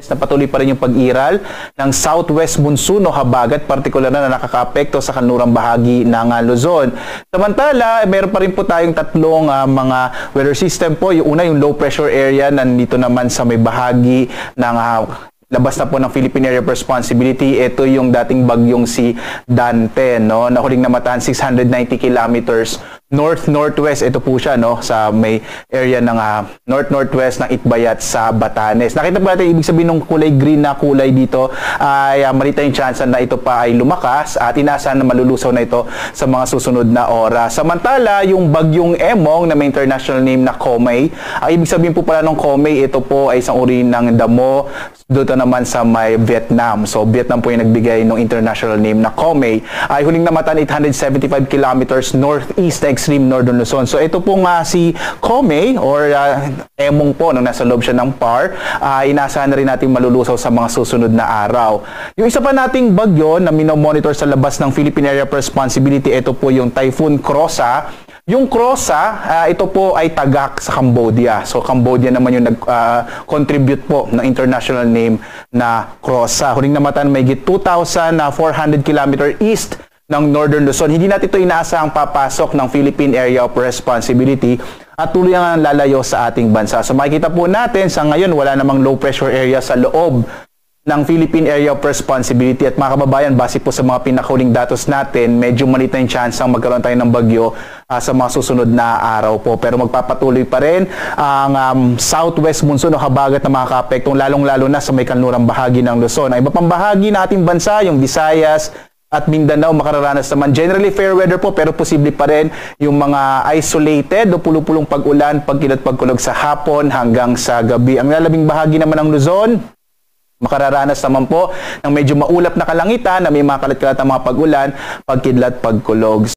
na patuloy pa rin yung pag-iral ng southwest monsoon o habagat, partikular na nakakaapekto sa kanlurang bahagi ng Luzon. Samantala, meron pa rin po tayong tatlong mga weather system po. Yung una, yung low pressure area, nandito naman sa may bahagi ng labas na po ng Philippine Area of Responsibility. Ito yung dating bagyong si Dante, no? Na huling namatahan 690 kilometers north-northwest. Ito po siya, no? Sa may area ng north-northwest ng Itbayat sa Batanes. Nakita po natin, ibig sabihin ng kulay green na kulay dito ay malita yung chance na ito pa ay lumakas at inaasahan na malulusaw na ito sa mga susunod na oras. Samantala, yung bagyong Emong na may international name na Komay, ang ibig sabihin po pala ng Komay, ito po ay isang uri ng damo dito naman sa may Vietnam. So, Vietnam po yung nagbigay ng international name na Komay. Ay huling namatan 875 kilometers northeast na extreme northern Luzon. So, ito po nga si Komay or Emong po nung nasa loob siya ng PAR. Inaasahan na rin natin malulusaw sa mga susunod na araw. Yung isa pa nating bagyo na minomonitor sa labas ng Philippine Area of Responsibility, ito po yung Typhoon Krosa. Yung Krosa, ito po ay tagak sa Cambodia. So, Cambodia naman yung nag-contribute po ng international name na Krosa. Huling namatan may 2,400 km east ng Northern Luzon. Hindi natin ito inaasahang papasok ng Philippine Area of Responsibility at tuloy ang lalayo sa ating bansa. So, makikita po natin sa ngayon wala namang low pressure area sa loob ng Philippine Area of Responsibility. At mga kababayan, base po sa mga pinakahuling datos natin, medyo maliit na yung chance ang magkaroon tayo ng bagyo sa mga susunod na araw po. Pero magpapatuloy pa rin ang southwest monsoon o habagat na makakaapektong lalong-lalo na sa may kanlurang bahagi ng Luzon. Ang iba pang bahagi ng ating bansa, yung Visayas at Mindanao, makararanas naman generally fair weather po, pero posible pa rin yung mga isolated o pulupulong pag-ulan, pagkilat pagkulog sa hapon hanggang sa gabi. Ang lalabing bahagi naman ng Luzon, makararanas naman po ng medyo maulap na kalangitan na may mga kalat-kalat na mga pag-ulan, pagkidlat, pagkulog.